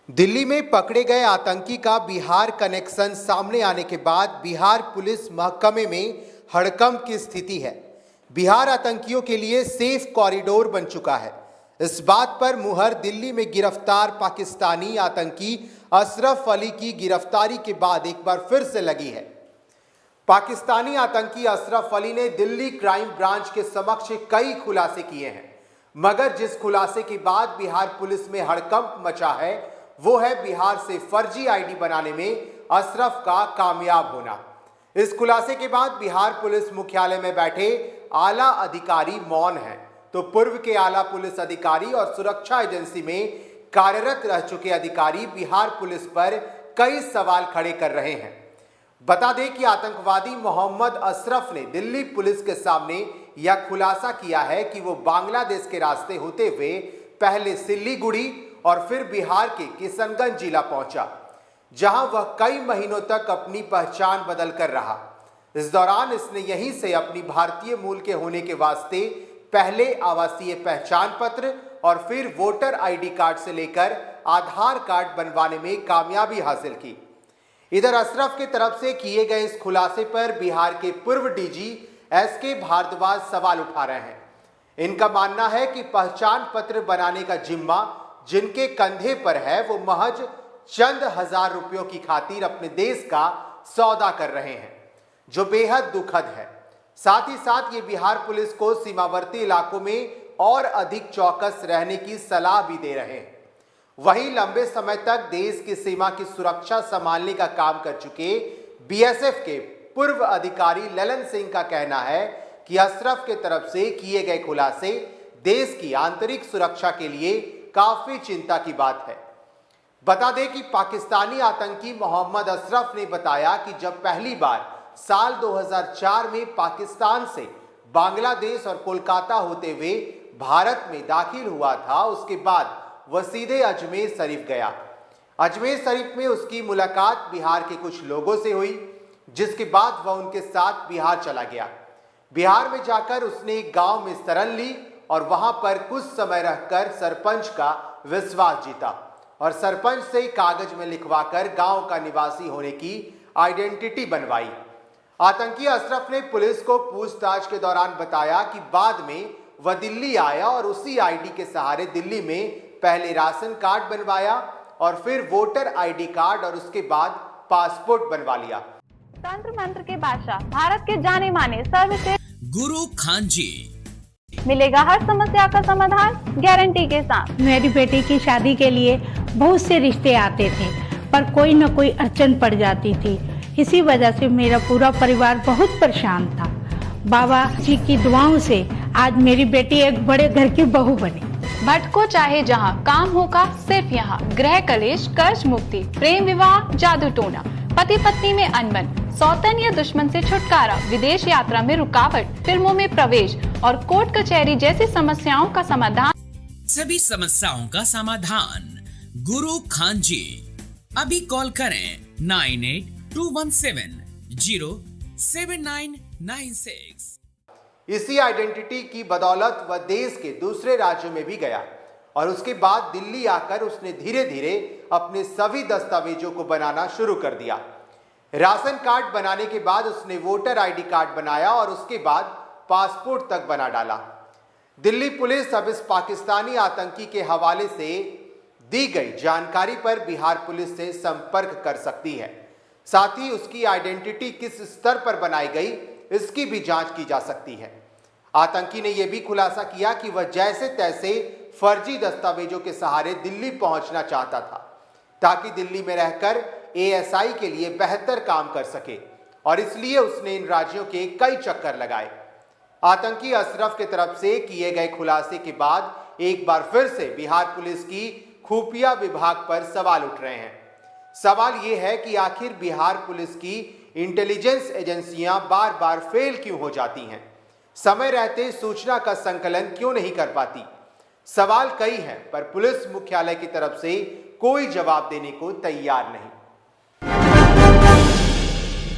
दिल्ली में पकड़े गए आतंकी का बिहार कनेक्शन सामने आने के बाद बिहार पुलिस महकमे में हड़कंप की स्थिति है। बिहार आतंकियों के लिए सेफ कॉरिडोर बन चुका है। इस बात पर मुहर दिल्ली में गिरफ्तार पाकिस्तानी आतंकी अशरफ अली की गिरफ्तारी के बाद एक बार फिर से लगी है। पाकिस्तानी आतंकी अशरफ अली ने दिल्ली क्राइम ब्रांच के समक्ष कई खुलासे किए हैं, मगर जिस खुलासे के बाद बिहार पुलिस में हड़कंप मचा है वो है बिहार से फर्जी आईडी बनाने में अशरफ का कामयाब होना। इस खुलासे के बाद बिहार पुलिस मुख्यालय में बैठे आला अधिकारी मौन हैं, तो पूर्व के आला पुलिस अधिकारी और सुरक्षा एजेंसी में कार्यरत रह चुके अधिकारी बिहार पुलिस पर कई सवाल खड़े कर रहे हैं। बता दें कि आतंकवादी मोहम्मद अशरफ ने दिल्ली पुलिस के सामने यह खुलासा किया है कि वो बांग्लादेश के रास्ते होते हुए पहले सिल्लीगुड़ी और फिर बिहार के किशनगंज जिला पहुंचा, जहां वह कई महीनों तक अपनी पहचान बदल कर रहा। इस दौरान इसने यहीं से अपनी भारतीय मूल के होने के वास्ते पहले आवासीय पहचान पत्र और फिर वोटर आईडी कार्ड से लेकर आधार कार्ड बनवाने में कामयाबी हासिल की। इधर अशरफ की तरफ से किए गए इस खुलासे पर बिहार के पूर्व डीजी एसके भारद्वाज सवाल उठा रहे हैं। इनका मानना है कि पहचान पत्र बनाने का जिम्मा जिनके कंधे पर है वो महज चंद हजार रुपयों की खातिर अपने देश का सौदा कर रहे हैं, जो बेहद दुखद है। साथ ही साथ ये बिहार पुलिस को सीमावर्ती इलाकों में और अधिक चौकस रहने की सलाह भी दे रहे हैं। वहीं लंबे समय तक देश की सीमा की सुरक्षा संभालने का काम कर चुके बीएसएफ के पूर्व अधिकारी ललन सिंह का कहना है कि अशरफ के तरफ से किए गए खुलासे देश की आंतरिक सुरक्षा के लिए काफी चिंता की बात है। बता दें कि पाकिस्तानी आतंकी मोहम्मद अशरफ ने बताया कि जब पहली बार साल 2004 में पाकिस्तान से बांग्लादेश और कोलकाता होते हुए भारत में दाखिल हुआ था, उसके बाद वह सीधे अजमेर शरीफ गया। अजमेर शरीफ में उसकी मुलाकात बिहार के कुछ लोगों से हुई, जिसके बाद वह उनके साथ बिहार चला गया। बिहार में जाकर उसने एक गांव में शरण ली और वहां पर कुछ समय रहकर सरपंच का विश्वास जीता और सरपंच से कागज में लिखवाकर गांव का निवासी होने की आइडेंटिटी बनवाई। आतंकी अशरफ ने पुलिस को पूछताछ के दौरान बताया कि बाद में वह दिल्ली आया और उसी आईडी के सहारे दिल्ली में पहले राशन कार्ड बनवाया और फिर वोटर आईडी कार्ड और उसके बाद पासपोर्ट बनवा लिया। तंत्र मंत्र के बादशाह, भारत के जाने माने सर्वश्रेष्ठ गुरु खान जी, मिलेगा हर समस्या का समाधान गारंटी के साथ। मेरी बेटी की शादी के लिए बहुत से रिश्ते आते थे, पर कोई न कोई अड़चन पड़ जाती थी। इसी वजह से मेरा पूरा परिवार बहुत परेशान था। बाबा जी की दुआओं से आज मेरी बेटी एक बड़े घर की बहू बनी। भटको चाहे जहां, काम होगा सिर्फ यहाँ। गृह कलेश, कर्ज मुक्ति, प्रेम विवाह, जादू टोना, पति पत्नी में अनबन, सौतन या दुश्मन से छुटकारा, विदेश यात्रा में रुकावट, फिल्मों में प्रवेश और कोर्ट कचहरी जैसी समस्याओं का समाधान। सभी समस्याओं का समाधान गुरु खान जी। अभी कॉल करें 9821707996। इसी आइडेंटिटी की बदौलत वह देश के दूसरे राज्यों में भी गया और उसके बाद दिल्ली आकर उसने धीरे धीरे अपने सभी दस्तावेजों को बनाना शुरू कर दिया। राशन कार्ड बनाने के बाद उसने वोटर आईडी कार्ड बनाया और उसके बाद पासपोर्ट तक बना डाला। दिल्ली पुलिस अब इस पाकिस्तानी आतंकी के हवाले से दी गई जानकारी पर बिहार पुलिस से संपर्क कर सकती है। साथ ही उसकी आइडेंटिटी किस स्तर पर बनाई गई इसकी भी जांच की जा सकती है। आतंकी ने यह भी खुलासा किया कि वह जैसे तैसे फर्जी दस्तावेजों के सहारे दिल्ली पहुंचना चाहता था, ताकि दिल्ली में रहकर एएसआई के लिए बेहतर काम कर सके, और इसलिए उसने इन राज्यों के कई चक्कर लगाए। आतंकी अशरफ की तरफ से किए गए खुलासे के बाद एक बार फिर से बिहार पुलिस की खुफिया विभाग पर सवाल उठ रहे हैं। सवाल यह है कि आखिर बिहार पुलिस की इंटेलिजेंस एजेंसियां बार बार फेल क्यों हो जाती हैं, समय रहते सूचना का संकलन क्यों नहीं कर पाती। सवाल कई हैं, पर पुलिस मुख्यालय की तरफ से कोई जवाब देने को तैयार नहीं।